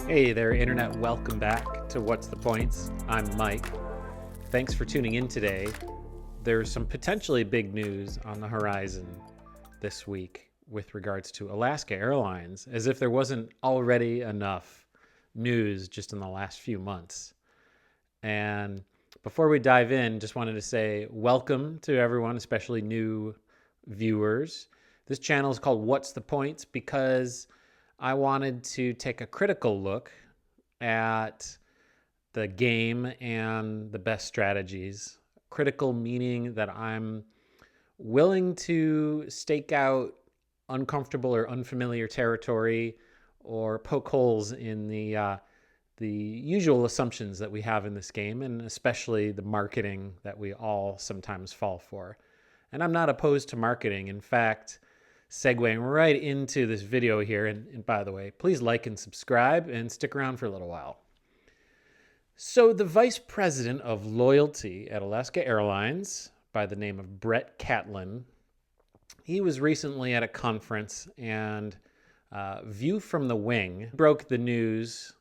Hey there, Internet. Welcome back to What's the Points? I'm Mike. Thanks for tuning in today. There's some potentially big news on the horizon this week with regards to Alaska Airlines, as if there wasn't already enough news just in the last few months. And before we dive in, just wanted to say welcome to everyone, especially new viewers. This channel is called What's the Points because I wanted to take a critical look at the game and the best strategies. Critical meaning that I'm willing to stake out uncomfortable or unfamiliar territory or poke holes in the usual assumptions that we have in this game, and especially the marketing that we all sometimes fall for. And I'm not opposed to marketing. In fact, segueing right into this video here, and by the way, please like and subscribe and stick around for a little while. So the vice president of loyalty at Alaska Airlines, by the name of Brett Catlin, he was recently at a conference, and View from the Wing broke the news,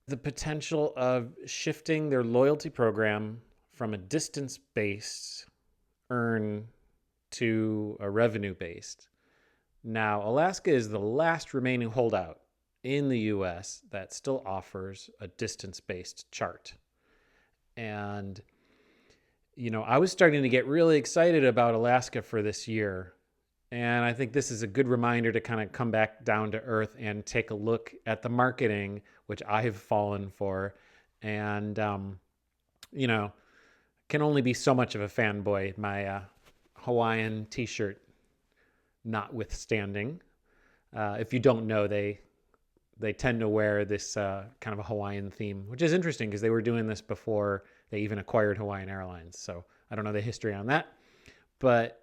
the potential of shifting their loyalty program from a distance-based earn to a revenue-based. Now, Alaska is the last remaining holdout in the US that still offers a distance-based chart. And, I was starting to get really excited about Alaska for this year. And I think this is a good reminder to kind of come back down to earth and take a look at the marketing, which I have fallen for. And, can only be so much of a fanboy. My Hawaiian t-shirt notwithstanding. If you don't know, they tend to wear this kind of a Hawaiian theme, which is interesting because they were doing this before they even acquired Hawaiian Airlines. So I don't know the history on that. But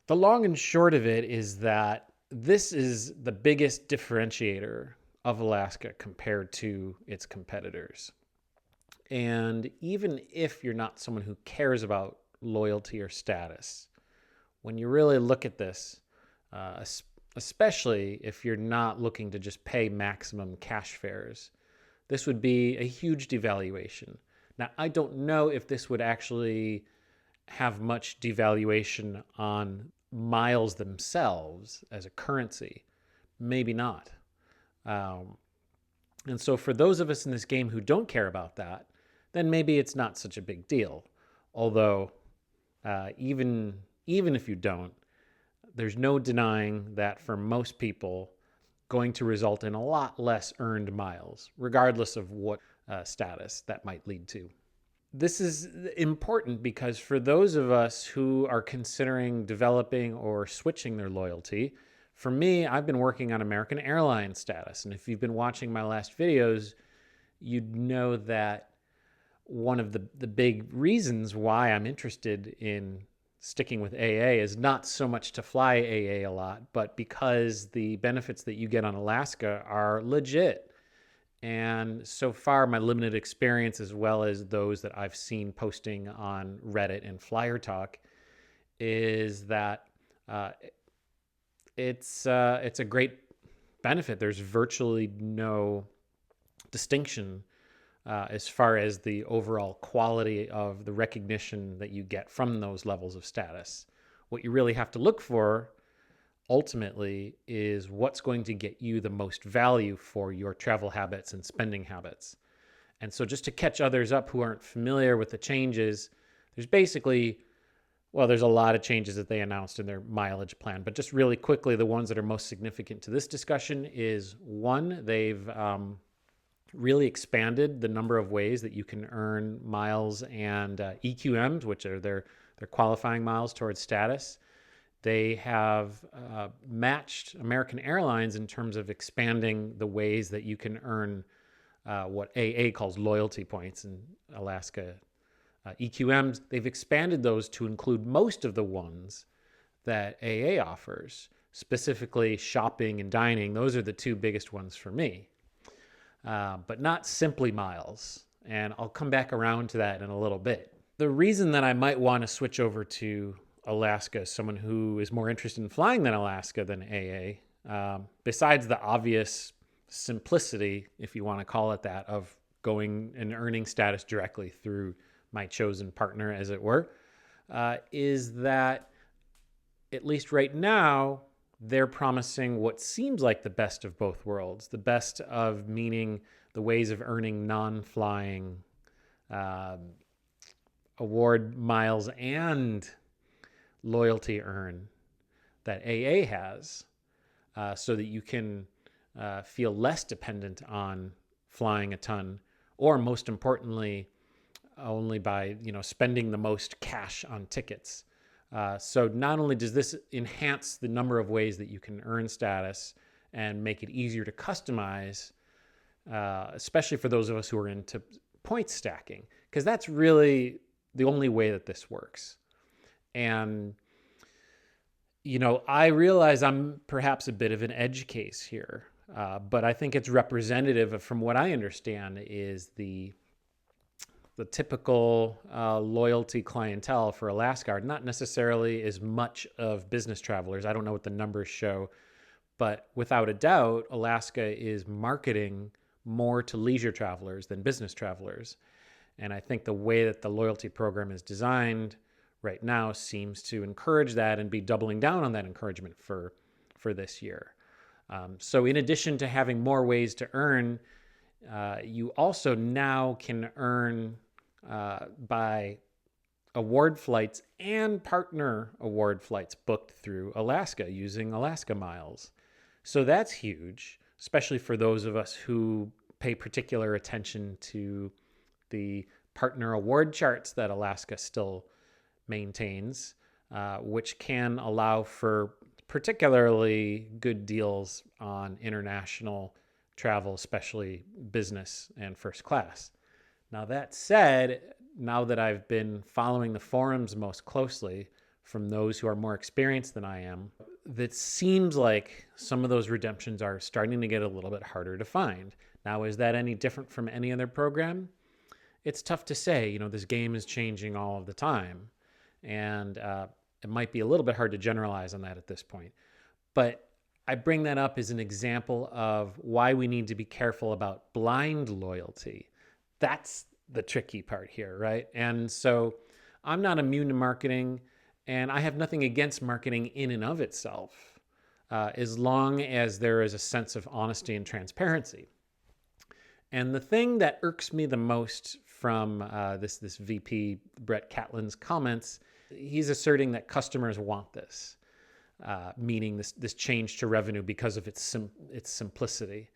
the long and short of it is that this is the biggest differentiator of Alaska compared to its competitors. And even if you're not someone who cares about loyalty or status, when you really look at this, especially if you're not looking to just pay maximum cash fares, this would be a huge devaluation. Now, I don't know if this would actually have much devaluation on miles themselves as a currency. Maybe not. And so for those of us in this game who don't care about that, then maybe it's not such a big deal. Although, even if you don't, there's no denying that for most people, going to result in a lot less earned miles, regardless of what status that might lead to. This is important because for those of us who are considering developing or switching their loyalty, for me, I've been working on American Airlines status. And if you've been watching my last videos, you'd know that one of the big reasons why I'm interested in sticking with AA is not so much to fly AA a lot, but because the benefits that you get on Alaska are legit. And so far, my limited experience, as well as those that I've seen posting on Reddit and Flyer Talk, is that it's a great benefit. There's virtually no distinction as far as the overall quality of the recognition that you get from those levels of status. What you really have to look for ultimately is what's going to get you the most value for your travel habits and spending habits. And so just to catch others up who aren't familiar with the changes, there's a lot of changes that they announced in their mileage plan. But just really quickly, the ones that are most significant to this discussion is, one, they've really expanded the number of ways that you can earn miles and EQMs, which are their qualifying miles towards status. They have matched American Airlines in terms of expanding the ways that you can earn what AA calls loyalty points in Alaska. EQMs, they've expanded those to include most of the ones that AA offers, specifically shopping and dining. Those are the two biggest ones for me, but not simply miles. And I'll come back around to that in a little bit. The reason that I might want to switch over to Alaska as someone who is more interested in flying than Alaska than AA, besides the obvious simplicity, if you want to call it that, of going and earning status directly through my chosen partner, as it were, is that at least right now, they're promising what seems like the best of both worlds. The best of meaning the ways of earning non-flying award miles and loyalty earn that AA has, so that you can feel less dependent on flying a ton, or most importantly, only by spending the most cash on tickets. So not only does this enhance the number of ways that you can earn status and make it easier to customize, especially for those of us who are into point stacking, because that's really the only way that this works. And, I realize I'm perhaps a bit of an edge case here, but I think it's representative of, from what I understand, is the typical loyalty clientele for Alaska are not necessarily as much of business travelers. I don't know what the numbers show, but without a doubt, Alaska is marketing more to leisure travelers than business travelers. And I think the way that the loyalty program is designed right now seems to encourage that and be doubling down on that encouragement for this year. So in addition to having more ways to earn, you also now can earn by award flights and partner award flights booked through Alaska using Alaska Miles. So that's huge, especially for those of us who pay particular attention to the partner award charts that Alaska still maintains, which can allow for particularly good deals on international travel, especially business and first class. Now, that said, now that I've been following the forums most closely from those who are more experienced than I am, that seems like some of those redemptions are starting to get a little bit harder to find. Now, is that any different from any other program? It's tough to say. This game is changing all of the time, and it might be a little bit hard to generalize on that at this point. But I bring that up as an example of why we need to be careful about blind loyalty. That's the tricky part here, right? And so I'm not immune to marketing, and I have nothing against marketing in and of itself, as long as there is a sense of honesty and transparency. And the thing that irks me the most from this VP, Brett Catlin's comments, he's asserting that customers want this, meaning this change to revenue because of its simplicity.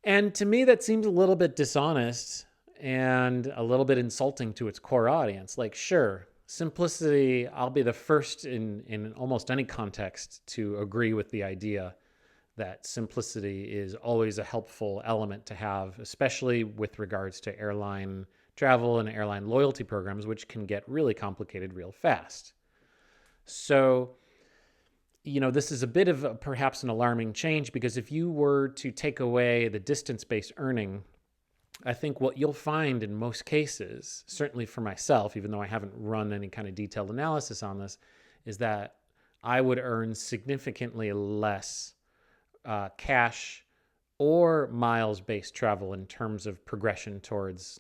And to me, that seems a little bit dishonest and a little bit insulting to its core audience. Like, sure, simplicity, I'll be the first in almost any context to agree with the idea that simplicity is always a helpful element to have, especially with regards to airline travel and airline loyalty programs, which can get really complicated real fast. So, this is a bit of perhaps an alarming change, because if you were to take away the distance-based earning, I think what you'll find in most cases, certainly for myself, even though I haven't run any kind of detailed analysis on this, is that I would earn significantly less cash or miles-based travel in terms of progression towards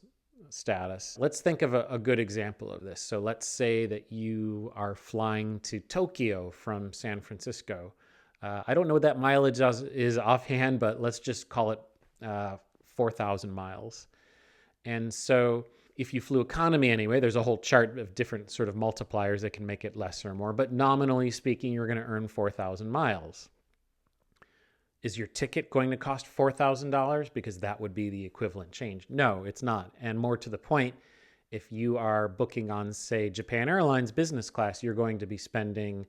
status. Let's think of a good example of this. So let's say that you are flying to Tokyo from San Francisco. I don't know what that mileage is offhand, but let's just call it 4,000 miles. And so if you flew economy anyway, there's a whole chart of different sort of multipliers that can make it less or more, but nominally speaking, you're going to earn 4,000 miles. Is your ticket going to cost $4,000? Because that would be the equivalent change. No, it's not. And more to the point, if you are booking on, say, Japan Airlines business class, you're going to be spending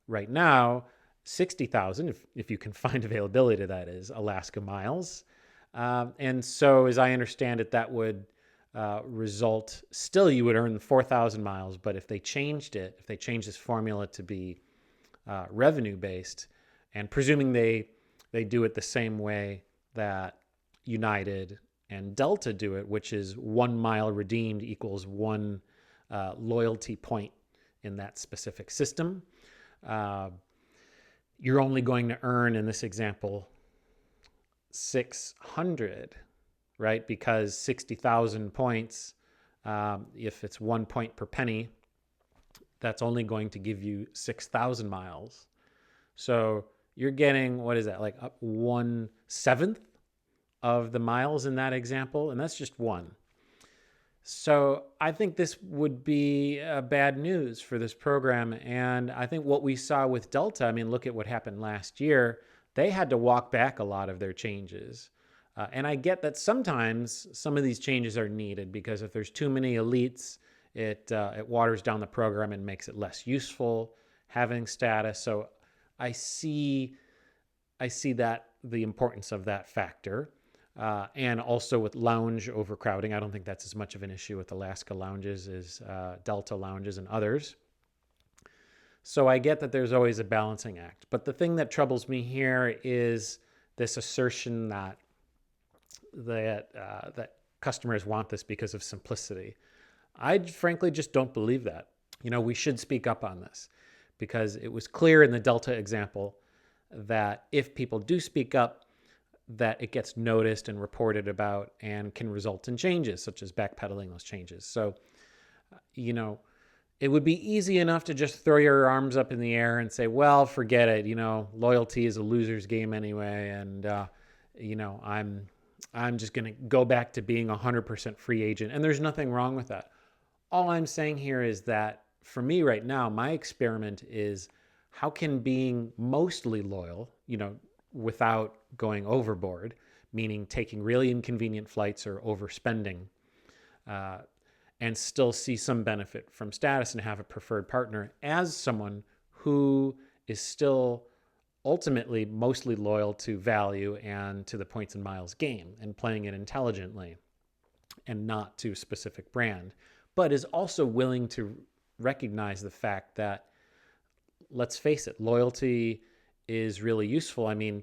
right now $60,000, if you can find availability, that is, Alaska miles. And so as I understand it, that would result, still you would earn 4,000 miles, but if they changed this formula to be revenue-based, and presuming they do it the same way that United and Delta do it, which is 1 mile redeemed equals 1 loyalty point in that specific system. You're only going to earn, in this example, 600, right? Because 60,000 points, if it's 1 point per penny, that's only going to give you 6,000 miles. So you're getting, what is that, like 1/7 of the miles in that example? And that's just one. So I think this would be bad news for this program. And I think what we saw with Delta, I mean, look at what happened last year. They had to walk back a lot of their changes. And I get that sometimes some of these changes are needed because if there's too many elites, it waters down the program and makes it less useful having status. So I see that the importance of that factor. And also with lounge overcrowding, I don't think that's as much of an issue with Alaska lounges as Delta lounges and others. So I get that there's always a balancing act. But the thing that troubles me here is this assertion that customers want this because of simplicity. I frankly just don't believe that. We should speak up on this because it was clear in the Delta example that if people do speak up, that it gets noticed and reported about and can result in changes, such as backpedaling those changes. So, it would be easy enough to just throw your arms up in the air and say, well, forget it. Loyalty is a loser's game anyway. And, I'm just going to go back to being 100% free agent. And there's nothing wrong with that. All I'm saying here is that for me right now, my experiment is how can being mostly loyal, without going overboard, meaning taking really inconvenient flights or overspending, and still see some benefit from status and have a preferred partner as someone who is still ultimately mostly loyal to value and to the points and miles game and playing it intelligently and not to a specific brand, but is also willing to recognize the fact that, let's face it, loyalty is really useful. I mean,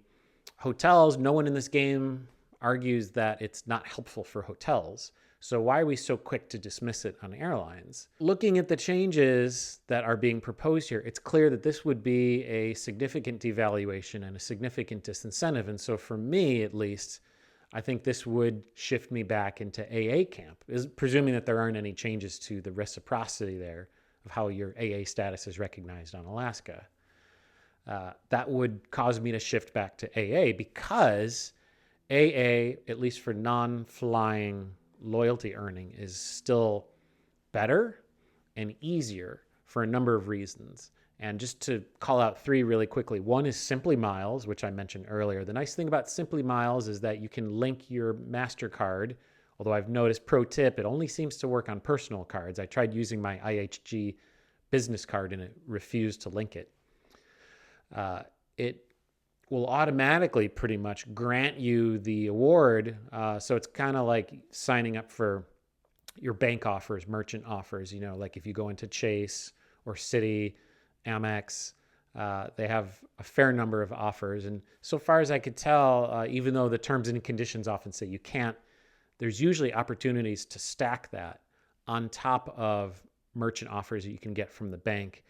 hotels, no one in this game argues that it's not helpful for hotels. So why are we so quick to dismiss it on airlines? Looking at the changes that are being proposed here, it's clear that this would be a significant devaluation and a significant disincentive. And so for me, at least, I think this would shift me back into AA camp, presuming that there aren't any changes to the reciprocity there of how your AA status is recognized on Alaska. That would cause me to shift back to AA because AA, at least for non-flying loyalty earning, is still better and easier for a number of reasons. And just to call out three really quickly, one is Simply Miles, which I mentioned earlier. The nice thing about Simply Miles is that you can link your MasterCard, although I've noticed, pro tip, it only seems to work on personal cards. I tried using my IHG business card and it refused to link it. It will automatically pretty much grant you the award. So it's kind of like signing up for your bank offers, merchant offers, like if you go into Chase or Citi, Amex, they have a fair number of offers. And so far as I could tell, even though the terms and conditions often say you can't, there's usually opportunities to stack that on top of merchant offers that you can get from the bank.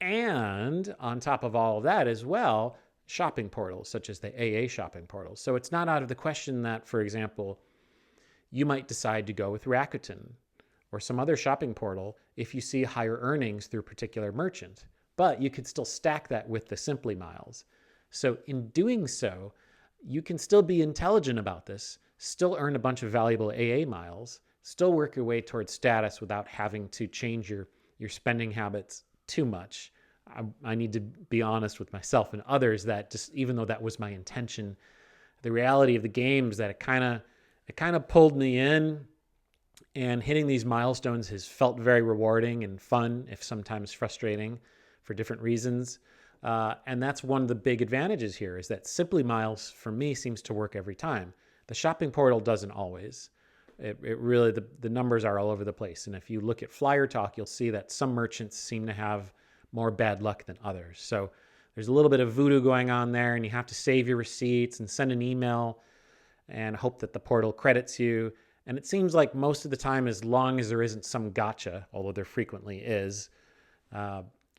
And on top of all of that as well, shopping portals such as the AA shopping portals. So it's not out of the question that, for example, you might decide to go with Rakuten or some other shopping portal if you see higher earnings through a particular merchant. But you could still stack that with the Simply Miles. So in doing so, you can still be intelligent about this, still earn a bunch of valuable AA miles, still work your way towards status without having to change your spending habits too much. I need to be honest with myself and others that just, even though that was my intention, the reality of the game is that it kind of pulled me in, and hitting these milestones has felt very rewarding and fun, if sometimes frustrating for different reasons. And that's one of the big advantages here, is that Simply Miles for me seems to work every time. The shopping portal doesn't always. It really, the numbers are all over the place. And if you look at Flyer Talk, you'll see that some merchants seem to have more bad luck than others. So there's a little bit of voodoo going on there, and you have to save your receipts and send an email and hope that the portal credits you. And it seems like most of the time, as long as there isn't some gotcha, although there frequently is,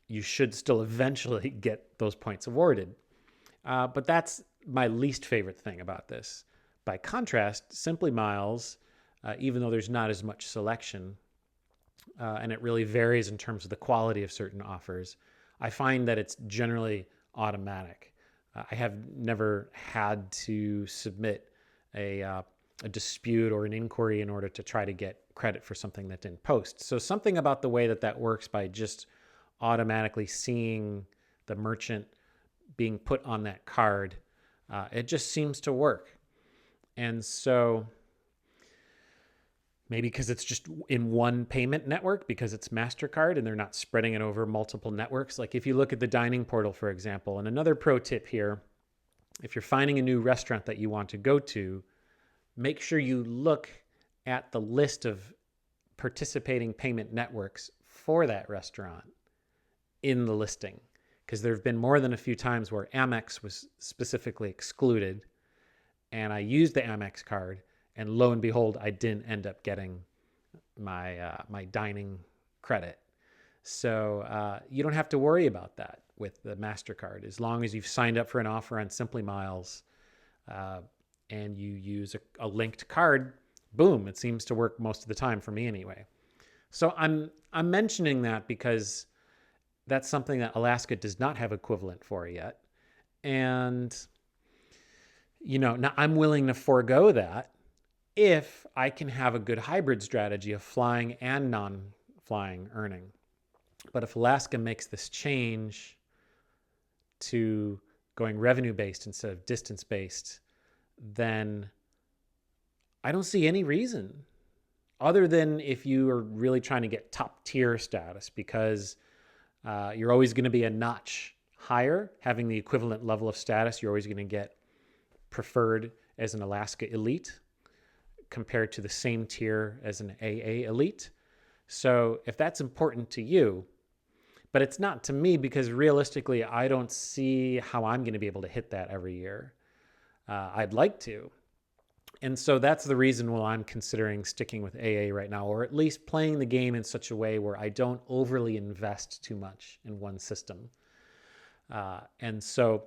you should still eventually get those points awarded. But that's my least favorite thing about this. By contrast, Simply Miles, even though there's not as much selection, and it really varies in terms of the quality of certain offers, I find that it's generally automatic. I have never had to submit a dispute or an inquiry in order to try to get credit for something that didn't post. So something about the way that that works by just automatically seeing the merchant being put on that card, it just seems to work. And so maybe because it's just in one payment network, because it's MasterCard and they're not spreading it over multiple networks. Like if you look at the dining portal, for example, and another pro tip here, if you're finding a new restaurant that you want to go to, make sure you look at the list of participating payment networks for that restaurant in the listing, because there have been more than a few times where Amex was specifically excluded, and I used the Amex card, and lo and behold, I didn't end up getting my dining credit. So you don't have to worry about that with the MasterCard. As long as you've signed up for an offer on Simply Miles and you use a linked card, boom, it seems to work most of the time for me anyway. So I'm mentioning that because that's something that Alaska does not have equivalent for yet. And, now I'm willing to forego that if I can have a good hybrid strategy of flying and non-flying earning. But if Alaska makes this change to going revenue-based instead of distance-based, then I don't see any reason other than if you are really trying to get top tier status, because you're always going to be a notch higher, having the equivalent level of status. You're always going to get preferred as an Alaska elite compared to the same tier as an AA elite. So if that's important to you, but it's not to me, because realistically, I don't see how I'm going to be able to hit that every year. I'd like to. And so that's the reason why I'm considering sticking with AA right now, or at least playing the game in such a way where I don't overly invest too much in one system. And so,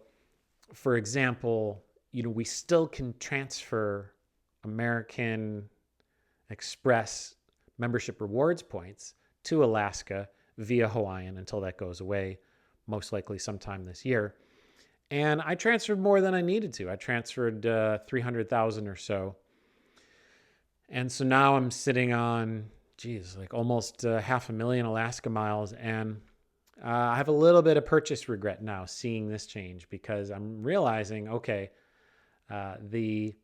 for example, we still can transfer American Express membership rewards points to Alaska via Hawaiian until that goes away, most likely sometime this year. And I transferred more than I needed to. I transferred 300,000 or so. And so now I'm sitting on, almost 500,000 Alaska miles. And I have a little bit of purchase regret now seeing this change, because I'm realizing, okay, it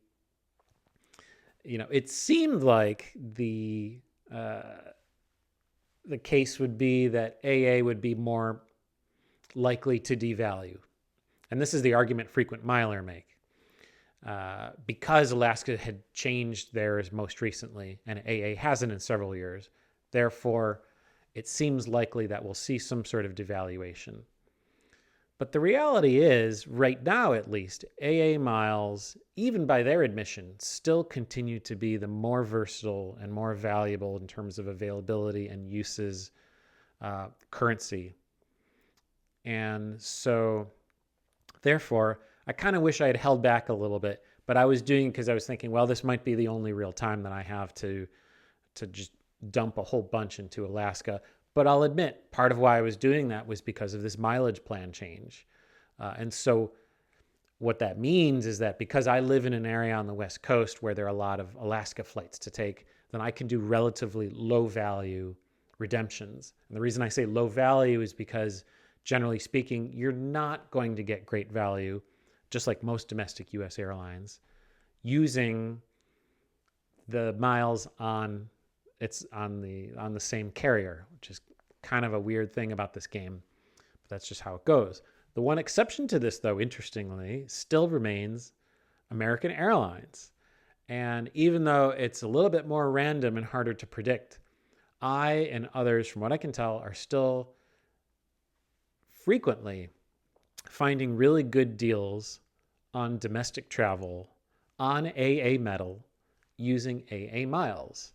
seemed like the case would be that AA would be more likely to devalue. And this is the argument frequent miler make. Because Alaska had changed theirs most recently and AA hasn't in several years, therefore, it seems likely that we'll see some sort of devaluation. But the reality is, right now at least, AA miles, even by their admission, still continue to be the more versatile and more valuable in terms of availability and uses currency. And so, therefore, I kind of wish I had held back a little bit, but I was doing it because I was thinking, well, this might be the only real time that I have to just dump a whole bunch into Alaska. But I'll admit, part of why I was doing that was because of this mileage plan change. And so what that means is that because I live in an area on the West Coast where there are a lot of Alaska flights to take, then I can do relatively low value redemptions. And the reason I say low value is because, generally speaking, you're not going to get great value, just like most domestic U.S. airlines, using the miles on the same carrier, which is kind of a weird thing about this game, but that's just how it goes. The one exception to this, though, interestingly, still remains American Airlines. And even though it's a little bit more random and harder to predict, I and others, from what I can tell, are still frequently finding really good deals on domestic travel on AA metal using AA miles.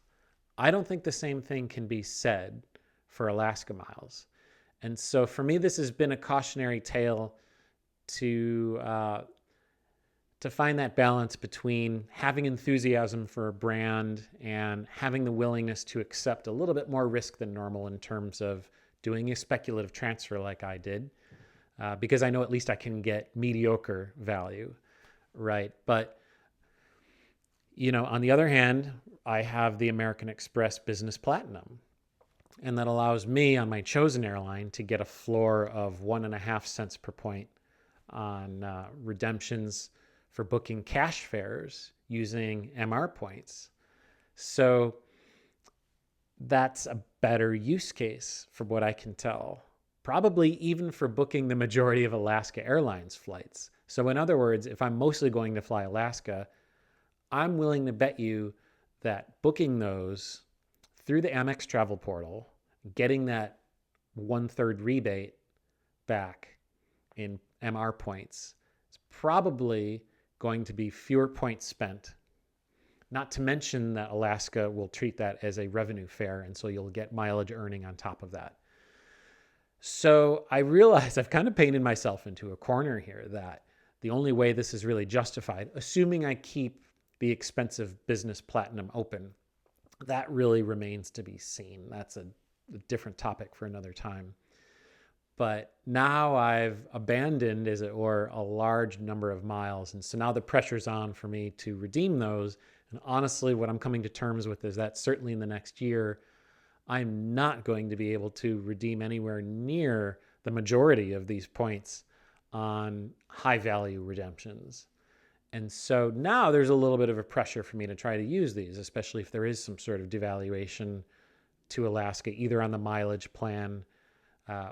I don't think the same thing can be said for Alaska miles. And so for me, this has been a cautionary tale to find that balance between having enthusiasm for a brand and having the willingness to accept a little bit more risk than normal in terms of doing a speculative transfer like I did, because I know at least I can get mediocre value, right? But, on the other hand, I have the American Express Business Platinum, and that allows me on my chosen airline to get a floor of 1.5 cents per point on redemptions for booking cash fares using MR points. So that's a better use case from what I can tell, probably even for booking the majority of Alaska Airlines flights. So in other words, if I'm mostly going to fly Alaska, I'm willing to bet you that booking those through the Amex travel portal, getting that 1/3 rebate back in MR points, is probably going to be fewer points spent. Not to mention that Alaska will treat that as a revenue fare, and so you'll get mileage earning on top of that. So I realize I've kind of painted myself into a corner here, that the only way this is really justified, assuming I keep the expensive Business Platinum open, that really remains to be seen. That's a different topic for another time. But now I've abandoned, as it were, a large number of miles. And so now the pressure's on for me to redeem those. And honestly, what I'm coming to terms with is that certainly in the next year, I'm not going to be able to redeem anywhere near the majority of these points on high value redemptions. And so now there's a little bit of a pressure for me to try to use these, especially if there is some sort of devaluation to Alaska, either on the mileage plan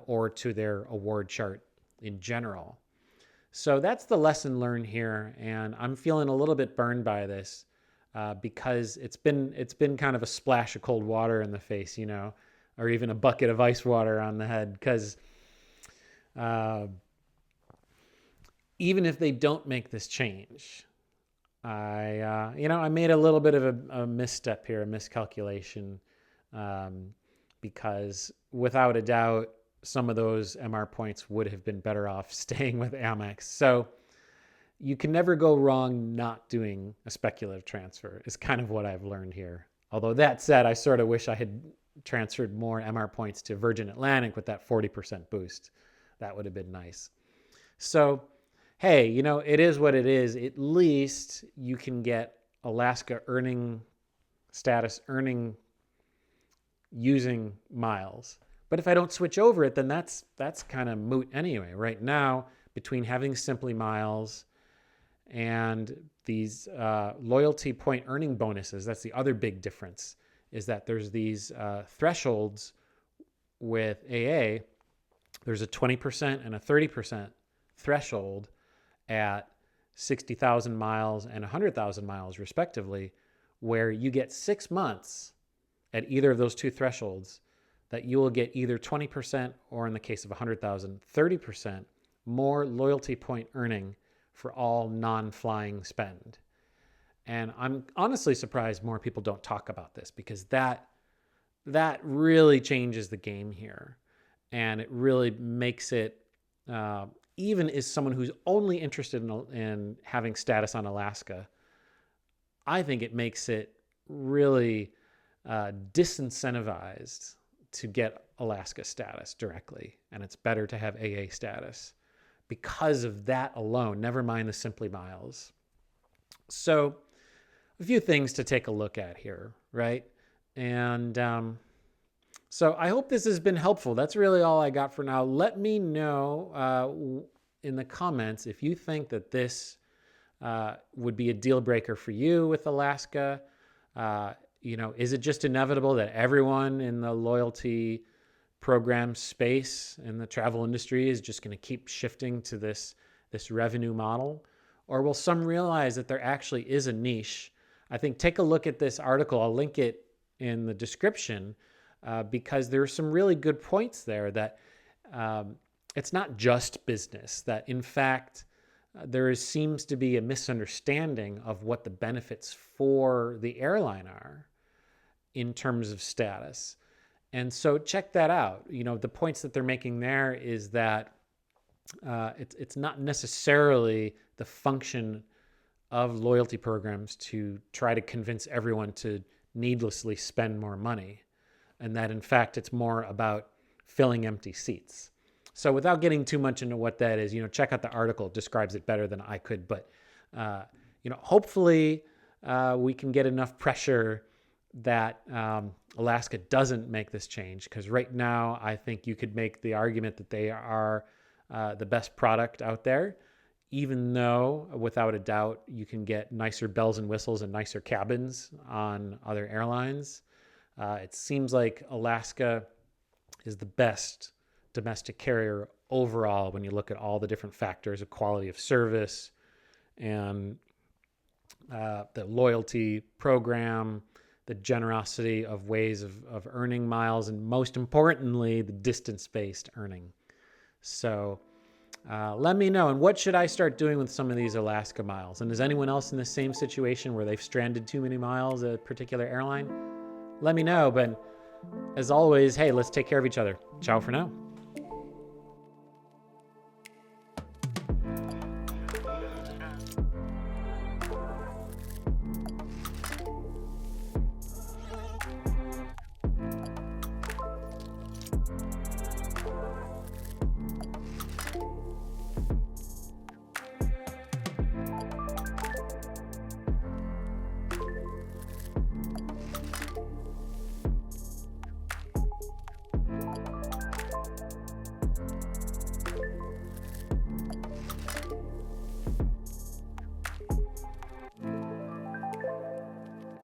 or to their award chart in general. So that's the lesson learned here. And I'm feeling a little bit burned by this because it's been kind of a splash of cold water in the face, or even a bucket of ice water on the head. Because even if they don't make this change, I made a little bit of a misstep here, a miscalculation, because without a doubt, some of those MR points would have been better off staying with Amex. So you can never go wrong not doing a speculative transfer is kind of what I've learned here. Although that said, I sort of wish I had transferred more MR points to Virgin Atlantic with that 40% boost. That would have been nice. So, hey, it is what it is. At least you can get Alaska earning status, earning using miles. But if I don't switch over it, then that's kind of moot anyway. Right now, between having Simply Miles and these loyalty point earning bonuses, that's the other big difference, is that there's these thresholds with AA. There's a 20% and a 30% threshold at 60,000 miles and 100,000 miles, respectively, where you get 6 months at either of those two thresholds that you will get either 20% or, in the case of 100,000, 30% more loyalty point earning for all non-flying spend. And I'm honestly surprised more people don't talk about this, because that really changes the game here. And it really makes it, even as someone who's only interested in having status on Alaska, I think it makes it really disincentivized to get Alaska status directly. And it's better to have AA status because of that alone, never mind the Simply Miles. So a few things to take a look at here, right? And so I hope this has been helpful. That's really all I got for now. Let me know in the comments if you think that this would be a deal breaker for you with Alaska. Is it just inevitable that everyone in the loyalty program space in the travel industry is just going to keep shifting to this revenue model? Or will some realize that there actually is a niche? I think take a look at this article. I'll link it in the description because there are some really good points there that it's not just business, that in fact, seems to be a misunderstanding of what the benefits for the airline are in terms of status. And so check that out. The points that they're making there is that it's not necessarily the function of loyalty programs to try to convince everyone to needlessly spend more money, and that in fact it's more about filling empty seats. So without getting too much into what that is, check out the article. It describes it better than I could. But hopefully we can get enough pressure that Alaska doesn't make this change, because right now I think you could make the argument that they are the best product out there, even though without a doubt you can get nicer bells and whistles and nicer cabins on other airlines. It seems like Alaska is the best domestic carrier overall when you look at all the different factors of quality of service and the loyalty program, the generosity of ways of earning miles, and most importantly, the distance-based earning. So let me know. And what should I start doing with some of these Alaska miles? And is anyone else in the same situation where they've stranded too many miles at a particular airline? Let me know. But as always, hey, let's take care of each other. Ciao for now.